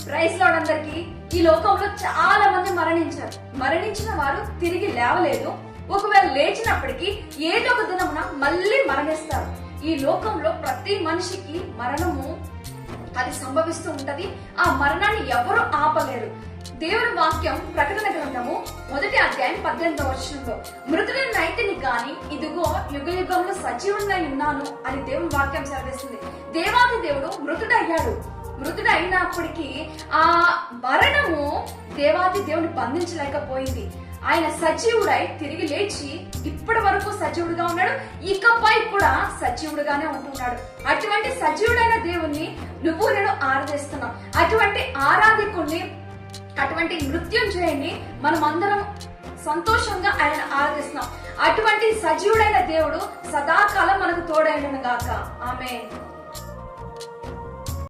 Praise lord అందరికి. ఈ లోకంలో చాలా మంది మరణించిన వారు తిరిగి లేవలేదు. ఒకవేళ లేచినప్పటికీ ఏదో ఒక దినమున మళ్ళీ మరణిస్తారు. ఈ లోకంలో ప్రతి మనిషికి మరణము అది సంభవిస్తూ ఉంటది. ఆ మరణాన్ని ఎవరు ఆపలేరు. దేవుని వాక్యం ప్రకటన గ్రంథము 1వ అధ్యాయం 18వ వచనంలో, మృతుడైన నైతిని గాని ఇదిగో యుగ యుగంలో సజీవుడినై ఉన్నాను అని దేవుని వాక్యం సెలవిస్తుంది. దేవాది దేవుడు మృతుడైనప్పటికీ ఆ మరణము దేవాది దేవుని బంధించలేకపోయింది. ఆయన సజీవుడై తిరిగి లేచి ఇప్పటి వరకు సజీవుడుగా ఉన్నాడు, ఇకపై కూడా సజీవుడుగానే ఉంటున్నాడు. అటువంటి సజీవుడైన దేవుణ్ణి నువ్వు నేను ఆరాధిస్తున్నాం. అటువంటి ఆరాధికుణ్ణి, అటువంటి మృత్యుంజయుని మనం అందరం సంతోషంగా ఆయన ఆరాధిస్తున్నాం. అటువంటి సజీవుడైన దేవుడు సదాకాలం మనకు తోడైనను గాక. ఆమేన్.